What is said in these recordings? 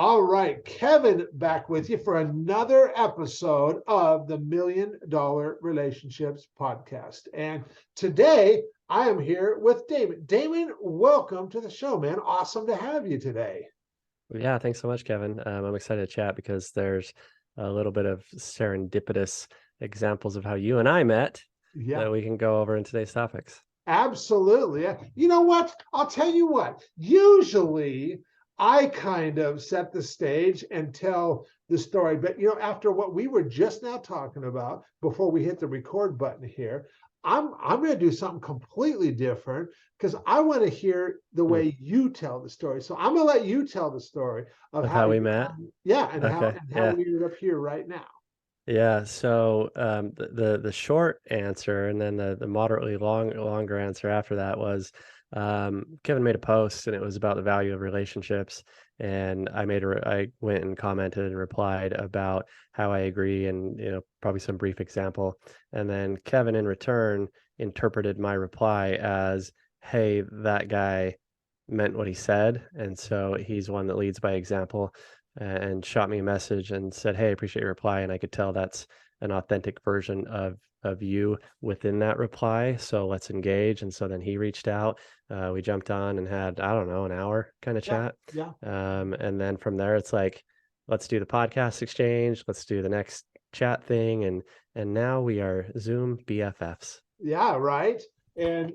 All right, Kevin back with you for another episode of the $1 Million Relationships Podcast. And today I am here with Damon. Damon, welcome to the show, man. Awesome to have you today. Yeah, thanks so much, Kevin. I'm excited to chat because there's a little bit of serendipitous examples of how you and I met Yeah. that we can go over in today's topics. Absolutely. You know what? I'll tell you what. Usually I kind of set the stage and tell the story. But, after what we were just now talking about before we hit the record button here, I'm going to do something completely different because I want to hear the Hmm. way you tell the story. So I'm going to let you tell the story of Of how how we you, met. yeah, and Okay. how Yeah. we ended up here right now. Yeah. So the short answer and then the moderately longer answer after that was Kevin made a post and it was about the value of relationships. And I went and commented and replied about how I agree and probably some brief example. And then Kevin in return interpreted my reply as, "Hey, that guy meant what he said." And so he's one that leads by example and shot me a message and said, "Hey, I appreciate your reply." And I could tell that's an authentic version of you within that reply. So let's engage. And so then he reached out. We jumped on and had, I don't know, an hour kind of Yeah, chat. yeah, And then from there, it's like, let's do the podcast exchange. Let's do the next chat thing. And now we are Zoom BFFs. yeah, right. And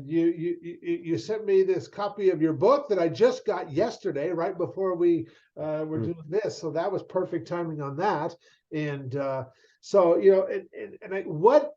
you sent me this copy of your book that I just got yesterday, right before we were Mm, doing this. So that was perfect timing on that. And so what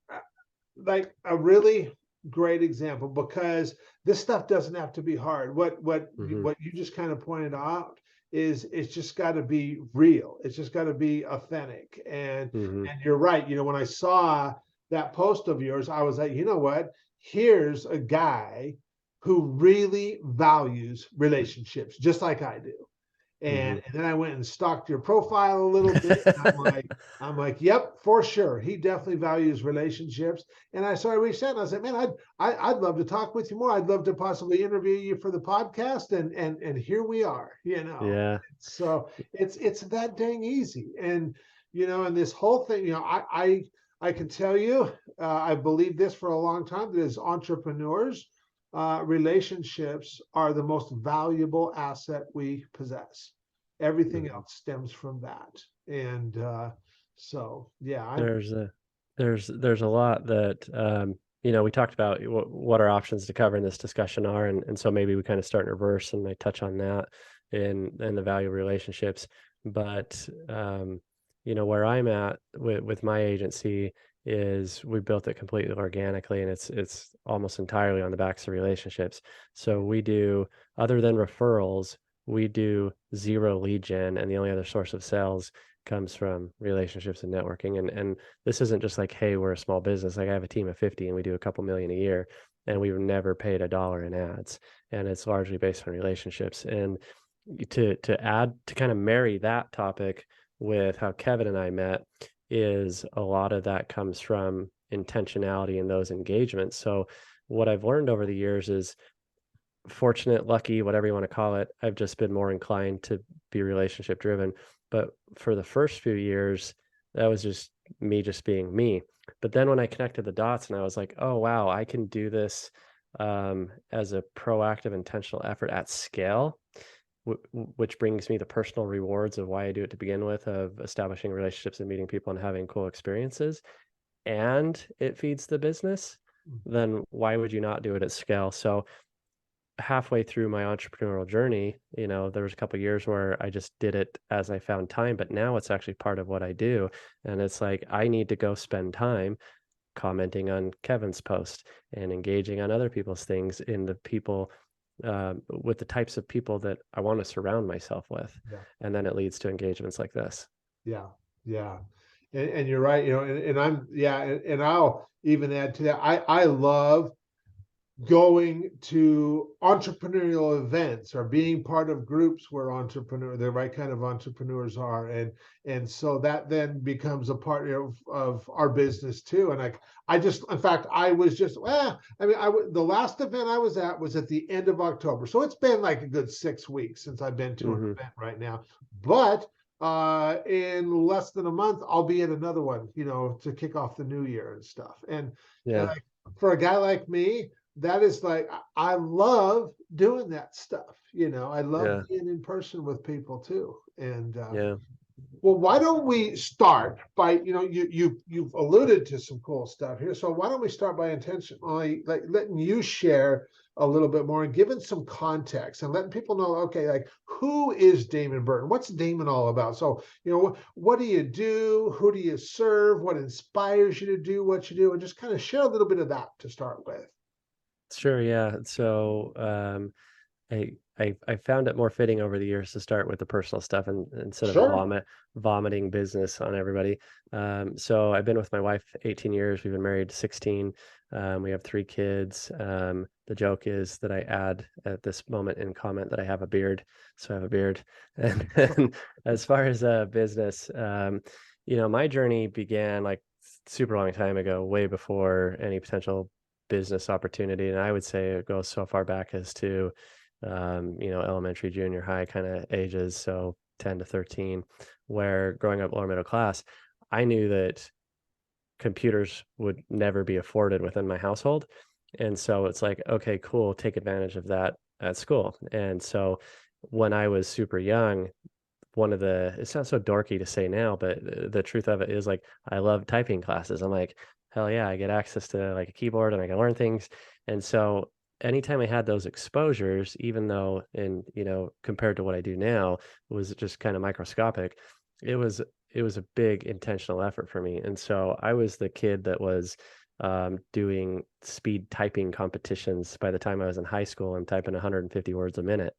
like a really great example, because this stuff doesn't have to be hard. mhm, What you just kind of pointed out is it's just got to be real. It's just got to be authentic. mhm, And you're right. When I saw that post of yours, I was like, you know what? Here's a guy who really values relationships, just like I do. mhm. And then I went and stalked your profile a little bit. And I'm like, yep, for sure. He definitely values relationships. And I reached out and I said, man, I'd love to talk with you more. I'd love to possibly interview you for the podcast. And here we are. Yeah. So it's that dang easy. And this whole thing, I can tell you, I believe this for a long time, that as entrepreneurs, relationships are the most valuable asset we possess. Everything Mhm. else stems from that. And so, yeah, There's a there's a lot that we talked about what our options to cover in this discussion are, and so maybe we kind of start in reverse and I touch on that in the value of relationships. But where I'm at with my agency is we built it completely organically, and it's almost entirely on the backs of relationships. So we do, other than referrals, we do zero lead gen, and the only other source of sales comes from relationships and networking. And this isn't just like, hey, we're a small business. Like I have a team of 50 and we do a couple million a year, and we've never paid a dollar in ads. And it's largely based on relationships. And to add, to kind of marry that topic with how Kevin and I met, is a lot of that comes from intentionality in those engagements. So what I've learned over the years is, fortunate, lucky, whatever you want to call it, I've just been more inclined to be relationship driven. But for the first few years, that was just being me. But then when I connected the dots and I was like, oh, wow, I can do this as a proactive, intentional effort at scale, which brings me the personal rewards of why I do it to begin with, of establishing relationships and meeting people and having cool experiences, and it feeds the business, then why would you not do it at scale? So halfway through my entrepreneurial journey, there was a couple years where I just did it as I found time, but now it's actually part of what I do. And it's like I need to go spend time commenting on Kevin's post and engaging on other people's things, in the people with the types of people that I want to surround myself with. yeah, And then it leads to engagements like this. yeah, yeah. And you're right, and I'm, yeah, and I'll even add to that. I love going to entrepreneurial events or being part of groups where the right kind of entrepreneurs are, and so that then becomes a part of our business too. And I just, in fact, I was just, I mean, the last event I was at the end of October, so it's been like a good 6 weeks since I've been to an Hmm. event right now. But in less than a month I'll be at another one, to kick off the new year and stuff. And Yeah. like, for a guy like me, that is like, I love doing that stuff. I love Yeah. being in person with people too. And Yeah. well, why don't we start by, you've alluded to some cool stuff here. So why don't we start by intentionally like letting you share a little bit more and giving some context and letting people know, okay, like, who is Damon Burton? What's Damon all about? So, what do you do? Who do you serve? What inspires you to do what you do? And just kind of share a little bit of that to start with. Sure. Yeah. So, I found it more fitting over the years to start with the personal stuff and instead of Sure. vomiting business on everybody. So I've been with my wife 18 years. We've been married 16. We have 3 kids. The joke is that I add at this moment in comment that I have a beard, so I have a beard. And then as far as business, my journey began like super long time ago, way before any potential business opportunity. And I would say it goes so far back as to elementary, junior high kind of ages, so 10 to 13, where growing up lower middle class, I knew that computers would never be afforded within my household. And so it's like, okay, cool, take advantage of that at school. And so when I was super young, it sounds so dorky to say now, but the truth of it is like, I love typing classes. I'm like, hell yeah, I get access to like a keyboard and I can learn things. And so anytime I had those exposures, even though compared to what I do now, it was just kind of microscopic, it was it was a big intentional effort for me. And so I was the kid that was doing speed typing competitions by the time I was in high school and typing 150 words a minute.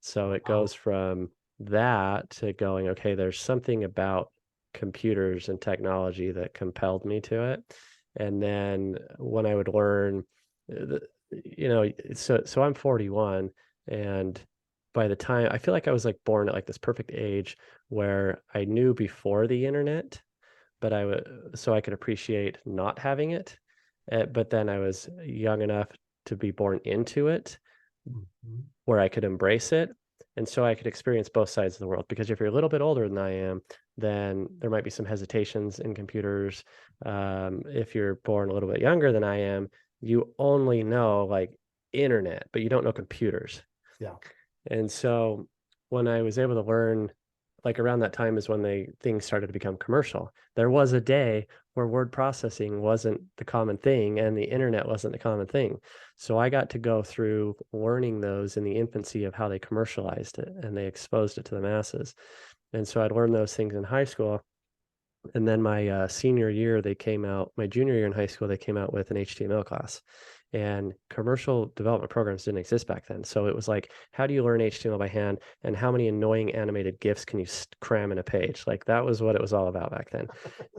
So it goes Wow. from that to going, okay, there's something about computers and technology that compelled me to it. And then when I would learn, the, so I'm 41, and by the time I feel like I was like born at like this perfect age where I knew before the internet, but I would so I could appreciate not having it. But then I was young enough to be born into it Mhm. where I could embrace it. And so I could experience both sides of the world. Because if you're a little bit older than I am, then there might be some hesitations in computers. If you're born a little bit younger than I am, you only know like internet, but you don't know computers. Yeah. And so when I was able to learn, like around that time is when things started to become commercial. There was a day where word processing wasn't the common thing and the internet wasn't the common thing. So I got to go through learning those in the infancy of how they commercialized it and they exposed it to the masses. And so I'd learned those things in high school. And then my senior year, my junior year in high school, they came out with an HTML class. And commercial development programs didn't exist back then. So it was like, how do you learn HTML by hand? And how many annoying animated GIFs can you cram in a page? Like that was what it was all about back then.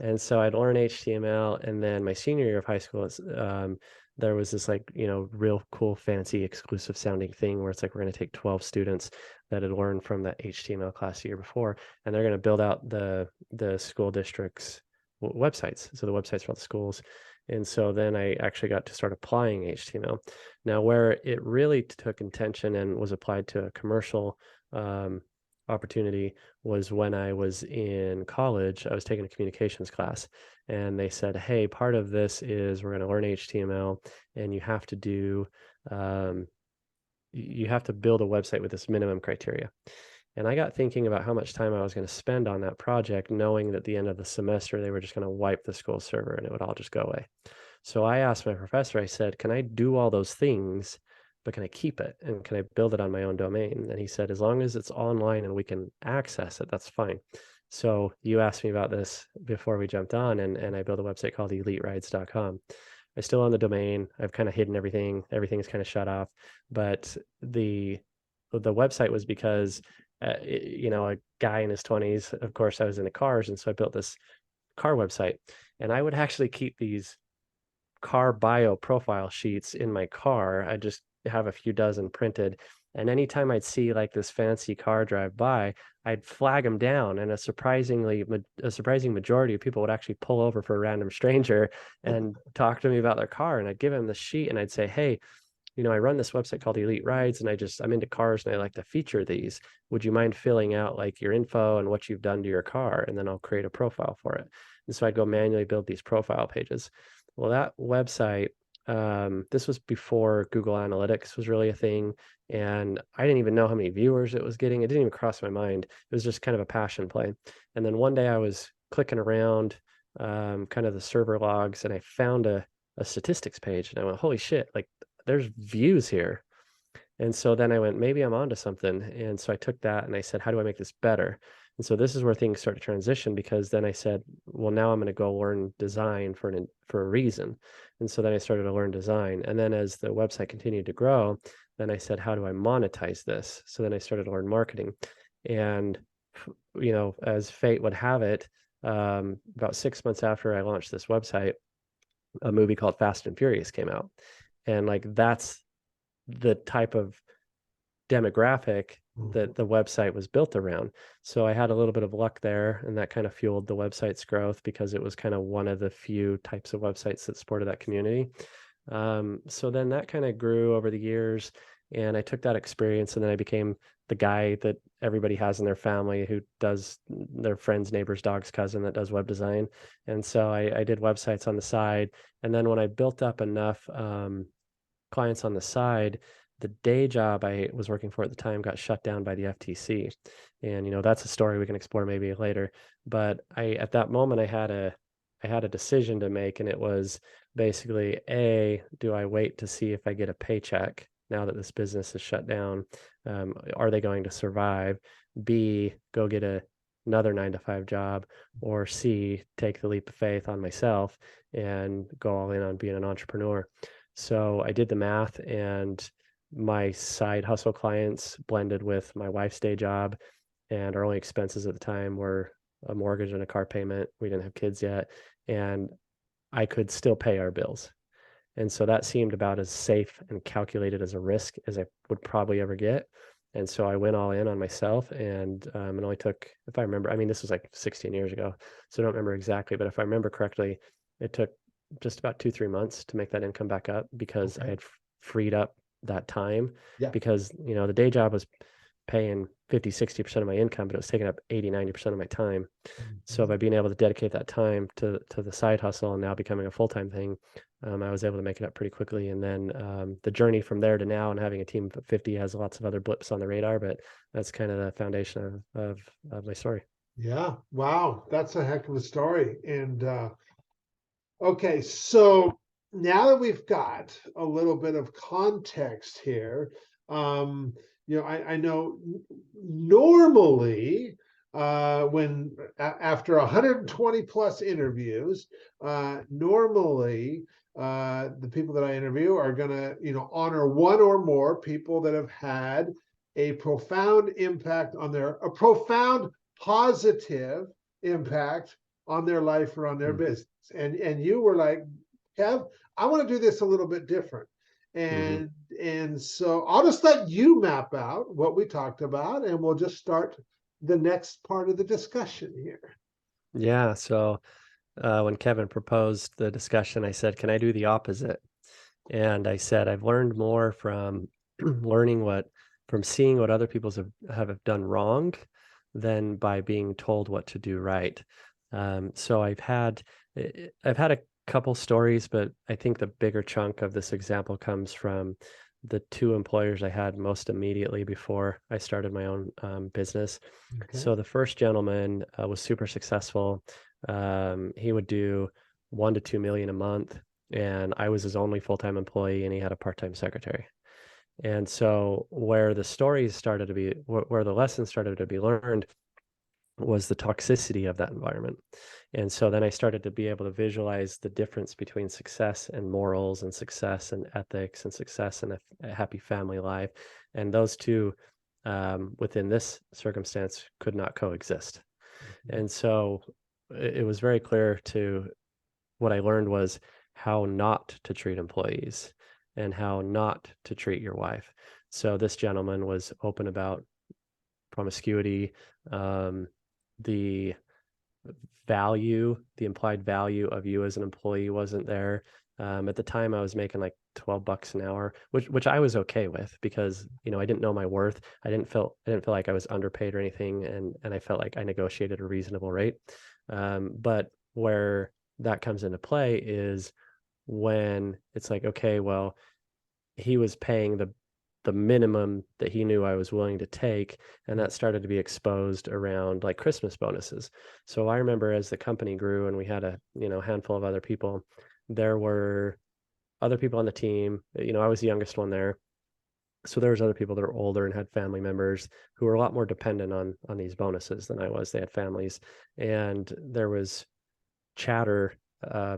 And so I'd learn HTML. And then my senior year of high school, there was this like, real cool, fancy, exclusive sounding thing where it's like, we're going to take 12 students that had learned from that HTML class the year before, and they're going to build out the school district's websites. So the websites for all the schools. And so then I actually got to start applying HTML. Now, where it really took intention and was applied to a commercial opportunity was when I was in college. I was taking a communications class, and they said, "Hey, part of this is we're going to learn HTML, and um, you have to build a website with this minimum criteria." And I got thinking about how much time I was going to spend on that project, knowing that at the end of the semester, they were just going to wipe the school server and it would all just go away. So I asked my professor, I said, can I do all those things, but can I keep it? And can I build it on my own domain? And he said, as long as it's online and we can access it, that's fine. So you asked me about this before we jumped on, and I built a website called eliterides.com. I still own the domain. I've kind of hidden everything. Everything is kind of shut off. But the website was because a guy in his 20s, of course, I was into cars. And so I built this car website. And I would actually keep these car bio profile sheets in my car. I just have a few dozen printed. And anytime I'd see like this fancy car drive by, I'd flag them down, and a surprising majority of people would actually pull over for a random stranger and talk to me about their car. And I'd give them the sheet and I'd say, hey, I run this website called Elite Rides, and I'm into cars and I like to feature these. Would you mind filling out like your info and what you've done to your car? And then I'll create a profile for it. And so I'd go manually build these profile pages. Well, that website, this was before Google Analytics was really a thing. And I didn't even know how many viewers it was getting. It didn't even cross my mind. It was just kind of a passion play. And then one day I was clicking around kind of the server logs, and I found a statistics page, and I went, holy shit, like there's views here. And so then I went, maybe I'm onto something. And so I took that and I said, how do I make this better? And so this is where things start to transition, because then I said, well, now I'm going to go learn design for a reason. And so then I started to learn design. And then as the website continued to grow, then I said, how do I monetize this? So then I started to learn marketing. And, as fate would have it, about 6 months after I launched this website, a movie called Fast and Furious came out. And like that's the type of demographic that the website was built around. So I had a little bit of luck there, and that kind of fueled the website's growth, because it was kind of one of the few types of websites that supported that community. So then that kind of grew over the years, and I took that experience, and then I became the guy that everybody has in their family who does their friend's neighbor's dog's cousin that does web design. And so I did websites on the side. And then when I built up enough clients on the side, the day job I was working for at the time got shut down by the FTC. And, that's a story we can explore maybe later. But at that moment, I had a decision to make, and it was basically, A, do I wait to see if I get a paycheck now that this business is shut down? Are they going to survive? B, go get another 9-to-5 job, or C, take the leap of faith on myself and go all in on being an entrepreneur. So I did the math, and my side hustle clients blended with my wife's day job, and our only expenses at the time were a mortgage and a car payment. We didn't have kids yet, and I could still pay our bills. And so that seemed about as safe and calculated as a risk as I would probably ever get. And so I went all in on myself, and it only took, if I remember, this was like 16 years ago, so I don't remember exactly, but if I remember correctly, it took just about 2-3 months to make that income back up, because I had freed up that time. Yeah. Because, the day job was paying 50-60% of my income, but it was taking up 80-90% of my time. So by being able to dedicate that time to the side hustle and now becoming a full-time thing, I was able to make it up pretty quickly. And then the journey from there to now and having a team of 50 has lots of other blips on the radar, but that's kind of the foundation of my story. Yeah. Wow. That's a heck of a story. And okay, so now that we've got a little bit of context here, I know normally when after 120 plus interviews, normally the people that I interview are gonna, honor one or more people that have had a profound positive impact on their life or on their business. And you were like, Kev, I want to do this a little bit different. And so I'll just let you map out what we talked about, and we'll just start the next part of the discussion here. Yeah. So when Kevin proposed the discussion, I said, can I do the opposite? And I said, I've learned more from from seeing what other people have done wrong than by being told what to do right. So I've had a couple stories, but I think the bigger chunk of this example comes from the 2 employers I had most immediately before I started my own business. Okay. So the first gentleman was super successful. He would do 1 to 2 million a month, and I was his only full-time employee, and he had a part-time secretary. And so where the lessons started to be learned was the toxicity of that environment. And so then I started to be able to visualize the difference between success and morals, and success and ethics, and success and a happy family life. And those two, within this circumstance, could not coexist. And so it was very clear to what I learned was how not to treat employees and how not to treat your wife. So this gentleman was open about promiscuity, the the implied value of you as an employee wasn't there. At the time I was making like $12 an hour, which I was okay with because, I didn't know my worth. I didn't feel like I was underpaid or anything. And I felt like I negotiated a reasonable rate. But where that comes into play is when it's like, okay, well, he was paying the minimum that he knew I was willing to take, and that started to be exposed around like Christmas bonuses. So I remember as the company grew and we had a, handful of other people, there were other people on the team. I was the youngest one there. So there was other people that were older and had family members who were a lot more dependent on these bonuses than I was. They had families, and there was chatter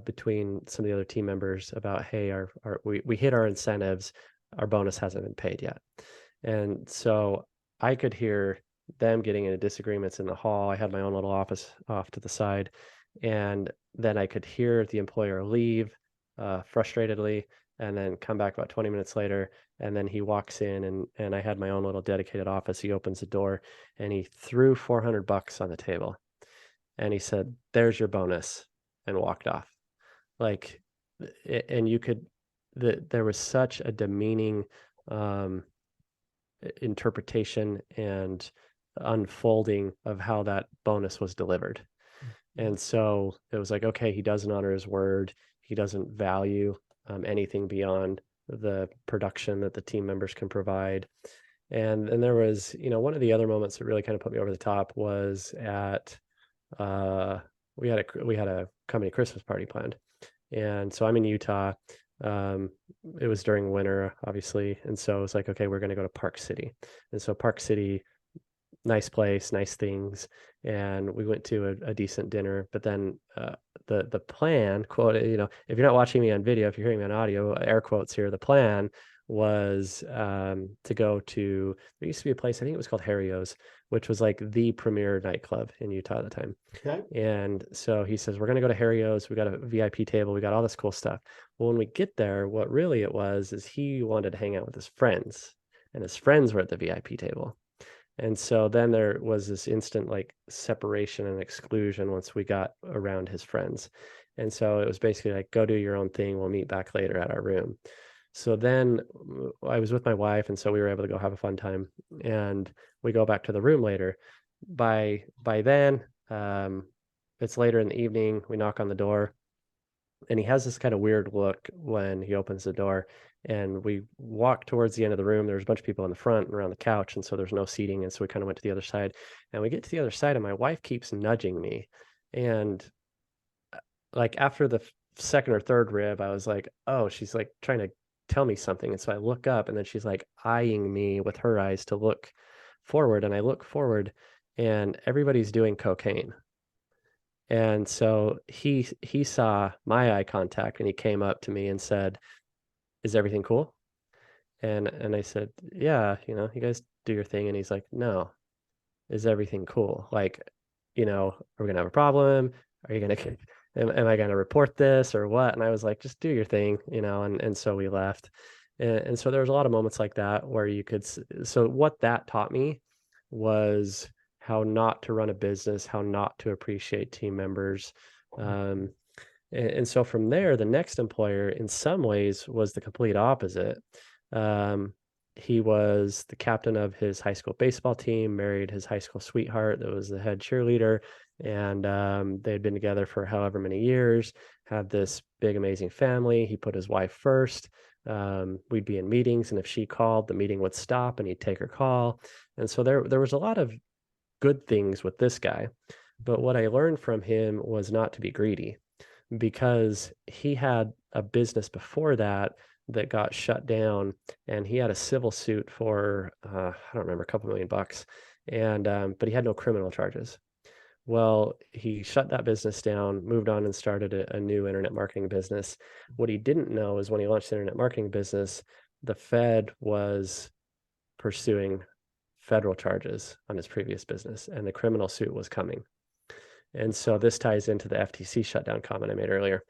between some of the other team members about, hey, we hit our incentives, our bonus hasn't been paid yet. And so I could hear them getting into disagreements in the hall. I had my own little office off to the side, and then I could hear the employer leave frustratedly, and then come back about 20 minutes later, and then he walks in, and I had my own little dedicated office. He opens the door and he threw $400 on the table, and he said, "There's your bonus," and walked off. Like, and you could, there was such a demeaning um, interpretation and unfolding of how that bonus was delivered. And so it was like, okay, he doesn't honor his word. He doesn't value anything beyond the production that the team members can provide. And there was, one of the other moments that really kind of put me over the top was at uh, we had a company Christmas party planned, and so I'm in Utah. Um, it was during winter, obviously, and so it's like, okay, we're going to go to Park City, and so Park City, nice place, nice things, and we went to a decent dinner. But then the plan, quote, if you're not watching me on video, if you're hearing me on audio, air quotes here, the plan was to go to, there used to be a place, I think it was called Harrio's, which was like the premier nightclub in Utah at the time. Okay. And so he says, we're going to go to Harrio's. We got a VIP table. We got all this cool stuff. Well, when we get there, what really it was is he wanted to hang out with his friends, and his friends were at the VIP table. And so then there was this instant like separation and exclusion once we got around his friends. And so it was basically like, go do your own thing. We'll meet back later at our room. So then I was with my wife, and so we were able to go have a fun time. And we go back to the room later. By then, it's later in the evening. We knock on the door, and he has this kind of weird look when he opens the door. And we walk towards the end of the room. There's a bunch of people in the front and around the couch, and so there's no seating. And so we kind of went to the other side, and we get to the other side, and my wife keeps nudging me. And like after the second or third rib, I was like, oh, she's like trying to tell me something. And so I look up, and then she's like eyeing me with her eyes to look forward. And I look forward, and everybody's doing cocaine. And so he saw my eye contact, and he came up to me and said, "Is everything cool?" And I said, "Yeah, you guys do your thing." And he's like, "No, is everything cool? Like, are we gonna have a problem? Are you gonna am I gonna report this or what?" And I was like, "Just do your thing," and so we left. And so there was a lot of moments like that where you could so what that taught me was how not to run a business, how not to appreciate team members. Um, and so from there, the next employer in some ways was the complete opposite. Um, he was the captain of his high school baseball team, married his high school sweetheart that was the head cheerleader, and they had been together for however many years, had this big, amazing family. He put his wife first. We'd be in meetings, and if she called, the meeting would stop and he'd take her call. And so there was a lot of good things with this guy. But what I learned from him was not to be greedy, because he had a business before that that got shut down, and he had a civil suit for I don't remember, a couple $1,000,000, and but he had no criminal charges. Well, he shut that business down, moved on, and started a new internet marketing business. What he didn't know is when he launched the internet marketing business, the Fed was pursuing federal charges on his previous business, and the criminal suit was coming. And so this ties into the FTC shutdown comment I made earlier.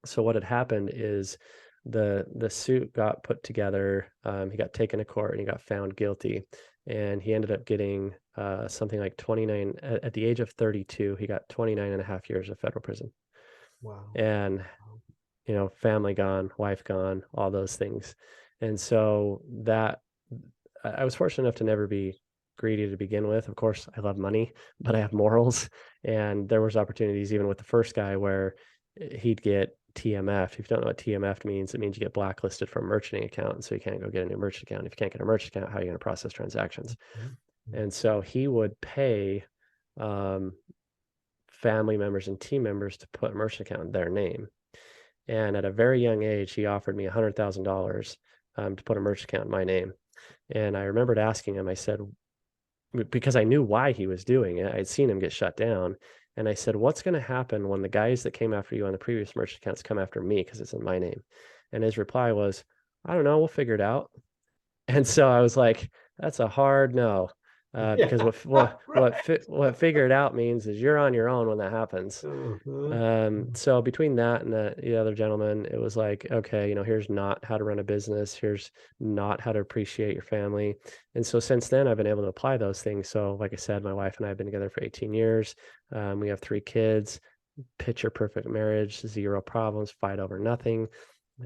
So what had happened is the suit got put together. He got taken to court and he got found guilty, and he ended up getting something like 29 at the age of 32. He got 29 and a half years of federal prison, Wow. and family gone, wife gone, all those things. And so that I was fortunate enough to never be greedy to begin with. Of course, I love money, but I have morals. And there was opportunities even with the first guy where he'd get TMF. If you don't know what TMF means, it means you get blacklisted from a merchanting account. So you can't go get a new merchant account. If you can't get a merchant account, how are you going to process transactions? Mhm. And so he would pay um, family members and team members to put a merchant account in their name. And at a very young age, he offered me $100,000 to put a merchant account in my name. And I remembered asking him, I said, because I knew why he was doing it, I'd seen him get shut down. And I said, what's going to happen when the guys that came after you on the previous merchant accounts come after me because it's in my name? And his reply was, I don't know, we'll figure it out. And so I was like, that's a hard no. Because Yeah. what figure it out means is you're on your own when that happens. Uh-huh. So between that and the other gentleman, it was like, okay, here's not how to run a business. Here's not how to appreciate your family. And so since then, I've been able to apply those things. So like I said, my wife and I have been together for 18 years. We have 3 kids, picture perfect marriage, 0 problems, fight over nothing,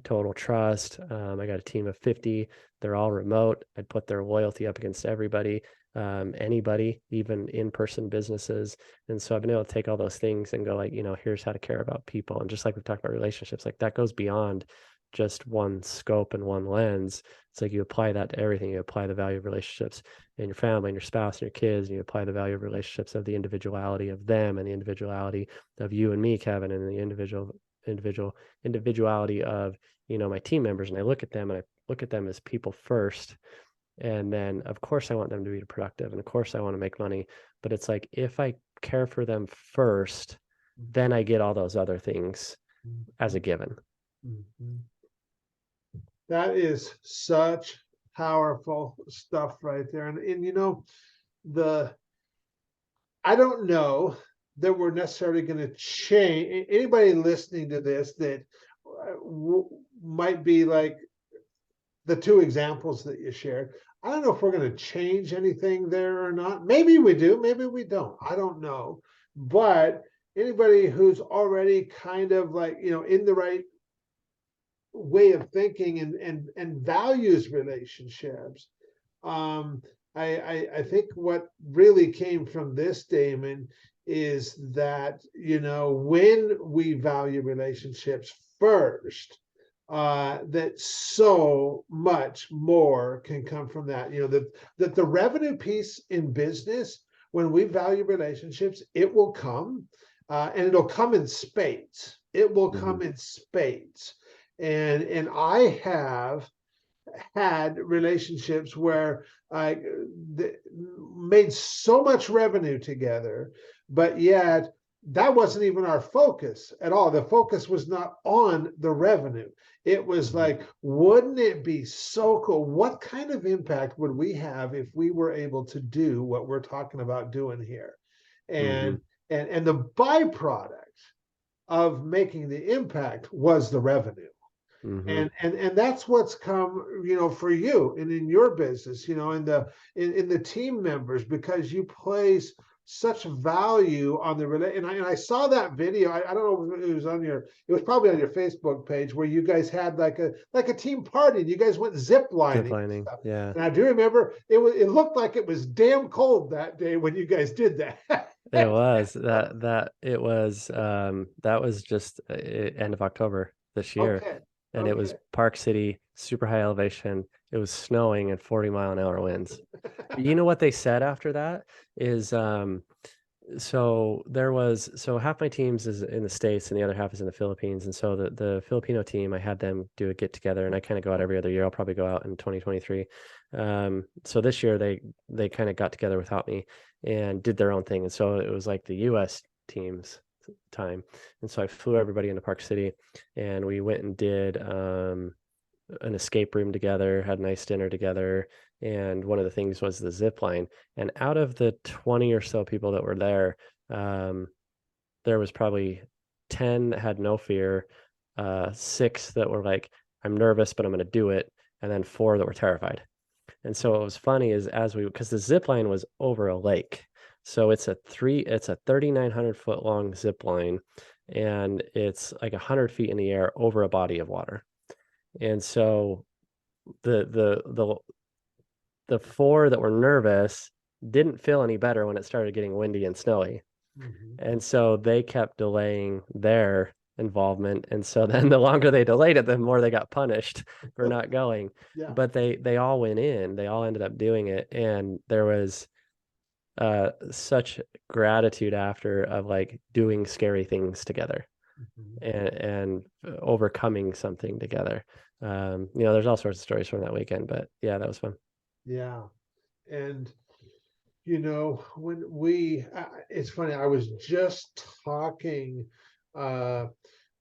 total trust. I got a team of 50. They're all remote. I'd put their loyalty up against everybody, anybody, even in-person businesses. And so I've been able to take all those things and go like, here's how to care about people. And just like we've talked about relationships, like that goes beyond just one scope and one lens. It's like you apply that to everything. You apply the value of relationships in your family and your spouse and your kids, and you apply the value of relationships of the individuality of them and the individuality of you and me, Kevin, and the individuality of, my team members. And I look at them as people first. And then, of course, I want them to be productive. And of course, I want to make money. But it's like, if I care for them first, then I get all those other things as a given. Mhm. That is such powerful stuff right there. And I don't know that we're necessarily going to change anybody listening to this that might be like the 2 examples that you shared. I don't know if we're going to change anything there or not. Maybe we do, maybe we don't. I don't know. But anybody who's already kind of like, in the right way of thinking and values relationships. I think what really came from this, Damon, is that when we value relationships first, that so much more can come from that. That the revenue piece in business, when we value relationships, it will come, and it'll come in spades. It will come in spades. And I have had relationships where I made so much revenue together, but yet that wasn't even our focus at all. The focus was not on the revenue. It was like, wouldn't it be so cool? What kind of impact would we have if we were able to do what we're talking about doing here? And the byproduct of making the impact was the revenue. And that's what's come, for you and in your business, in the team members, because you place such value on the and I saw that video. I don't know if it was it was probably on your Facebook page, where you guys had like a team party and you guys went zip lining and Lining, stuff. yeah. And I do remember it looked like it was damn cold that day when you guys did that. It was that was just end of October this year. Okay. And it was Park City, super high elevation. It was snowing and 40-mile-an-hour winds. But you know what they said after that is, so half my teams is in the States and the other half is in the Philippines. And so the Filipino team, I had them do a get together, and I kind of go out every other year. I'll probably go out in 2023. So this year they kind of got together without me and did their own thing. And so it was like the US team's time. And so I flew everybody into Park City, and we went and did an escape room together, had a nice dinner together. And one of the things was the zip line. And out of the 20 or so people that were there, there was probably 10 that had no fear. 6 that were like, I'm nervous, but I'm going to do it, and then 4 that were terrified. And so what was funny is because the zip line was over a lake, so it's a 3,900 foot long zip line, and it's like 100 feet in the air over a body of water. And so the 4 that were nervous didn't feel any better when it started getting windy and snowy. And so they kept delaying their involvement. And so then the longer they delayed it, the more they got punished for not going. Yeah. But they all went in, they all ended up doing it. And there was such gratitude after of like doing scary things together and overcoming something together. There's all sorts of stories from that weekend, but yeah, that was fun. Yeah. And when it's funny, I was just talking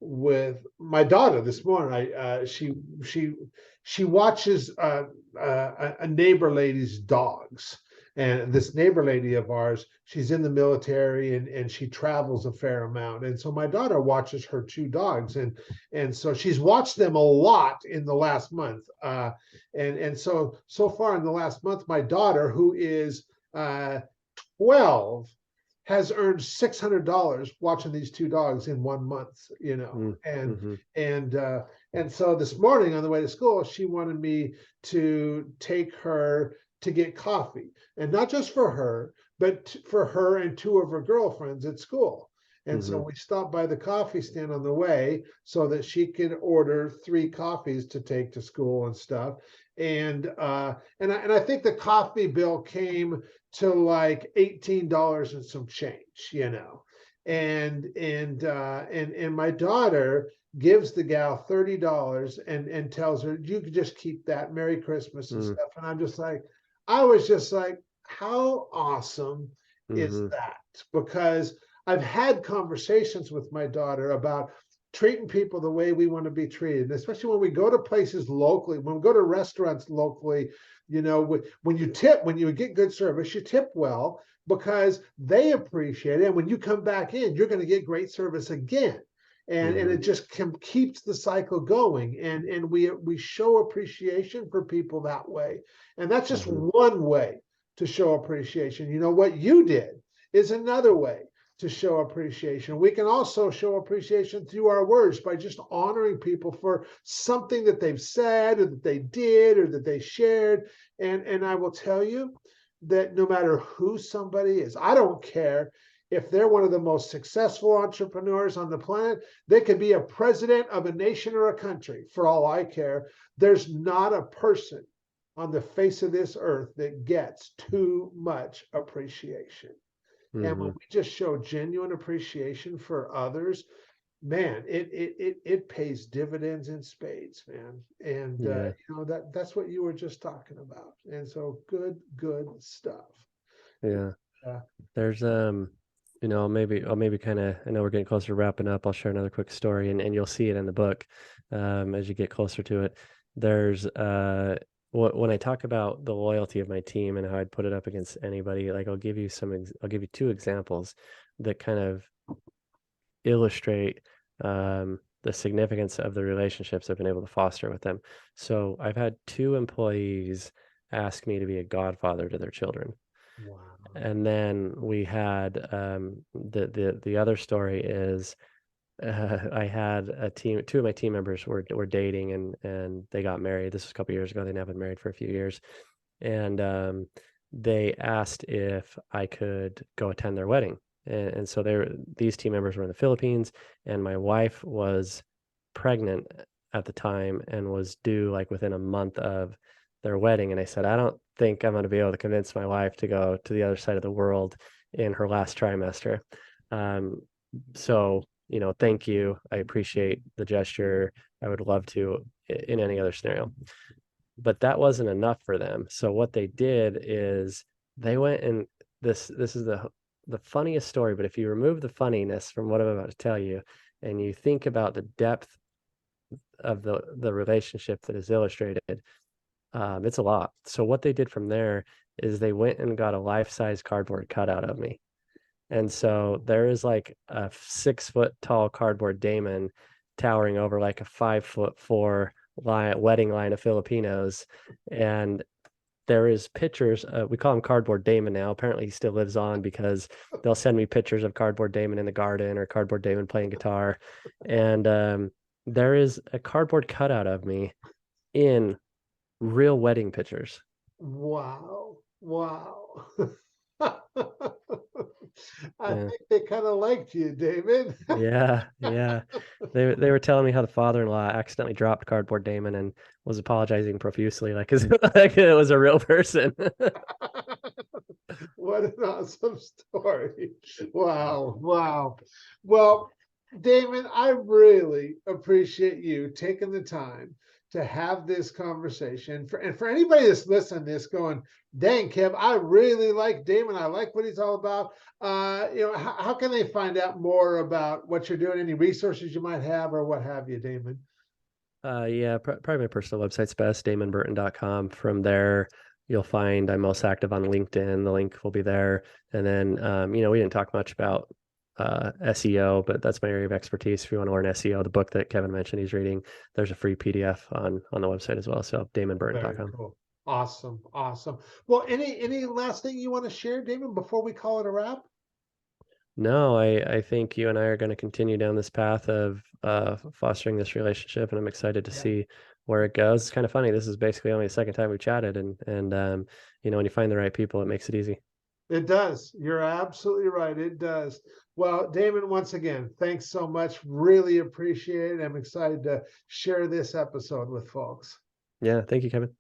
with my daughter this morning. She watches a neighbor lady's dogs, and this neighbor lady of ours, she's in the military and she travels a fair amount, and so my daughter watches her 2 dogs, and so she's watched them a lot in the last month, and so far in the last month, my daughter, who is 12, has earned $600 watching these 2 dogs in 1 month, and so this morning on the way to school, she wanted me to take her to get coffee, and not just for her, but for her and 2 of her girlfriends at school. And so we stopped by the coffee stand on the way so that she could order 3 coffees to take to school and stuff. And I think the coffee bill came to like $18 and some change, and my daughter gives the gal $30 and tells her, you could just keep that, Merry Christmas and stuff. And I was just like, how awesome is that? Because I've had conversations with my daughter about treating people the way we want to be treated, especially when we go to places locally, when we go to restaurants locally. When you get good service, you tip well because they appreciate it. And when you come back in, you're going to get great service again. And it just keeps the cycle going. And we show appreciation for people that way. And that's just one way to show appreciation. What you did is another way to show appreciation. We can also show appreciation through our words by just honoring people for something that they've said or that they did or that they shared. And I will tell you that no matter who somebody is, I don't care if they're one of the most successful entrepreneurs on the planet. They could be a president of a nation or a country. For all I care, there's not a person on the face of this earth that gets too much appreciation. And when we just show genuine appreciation for others, man, it pays dividends in spades, man. And that's what you were just talking about. And so good stuff. Yeah. There's maybe kind of, I know we're getting closer to wrapping up. I'll share another quick story, and you'll see it in the book as you get closer to it. There's when I talk about the loyalty of my team and how I'd put it up against anybody, like I'll give you 2 examples that kind of illustrate the significance of the relationships I've been able to foster with them. So I've had 2 employees ask me to be a godfather to their children. Wow. And then we had the other story is I had a team. 2 of my team members were dating and they got married. This was a couple years ago. They now been married for a few years, and they asked if I could go attend their wedding. And so these team members were in the Philippines, and my wife was pregnant at the time and was due like within a month of their wedding. And I said, I don't think I'm going to be able to convince my wife to go to the other side of the world in her last trimester. So thank you. I appreciate the gesture. I would love to in any other scenario. But that wasn't enough for them. So what they did is they went, and this is the funniest story, but if you remove the funniness from what I'm about to tell you and you think about the depth of the relationship that is illustrated, it's a lot. So what they did from there is they went and got a life-size cardboard cutout of me. And so there is like a 6 foot tall cardboard Damon towering over like a 5'4" wedding line of Filipinos. And there is pictures, we call him Cardboard Damon now. Apparently he still lives on, because they'll send me pictures of Cardboard Damon in the garden, or Cardboard Damon playing guitar. And there is a cardboard cutout of me in real wedding pictures. Wow. Wow. I Yeah. think they kind of liked you, David. Yeah, yeah. They were telling me how the father-in-law accidentally dropped Cardboard Damon and was apologizing profusely, like, like it was a real person. What an awesome story. Wow. Wow. Well, Damon, I really appreciate you taking the time to have this conversation. And for anybody that's listening to this going, dang, Kev, I really like Damon. I like what he's all about. How can they find out more about what you're doing? Any resources you might have, or what have you, Damon? Yeah, probably my personal website's best, damonburton.com. From there, you'll find I'm most active on LinkedIn. The link will be there. And then, we didn't talk much about SEO, but that's my area of expertise. If you want to learn SEO, the book that Kevin mentioned he's reading, there's a free PDF on the website as well. So Very damonburton.com. cool. Awesome. Awesome. Well, any last thing you want to share, Damon, before we call it a wrap? No, I think you and I are going to continue down this path of fostering this relationship, and I'm excited to Yeah. see where it goes. It's kind of funny. This is basically only the second time we chatted, and when you find the right people, it makes it easy. It does. You're absolutely right. It does. Well, Damon, once again, thanks so much. Really appreciate it. I'm excited to share this episode with folks. Yeah, thank you, Kevin.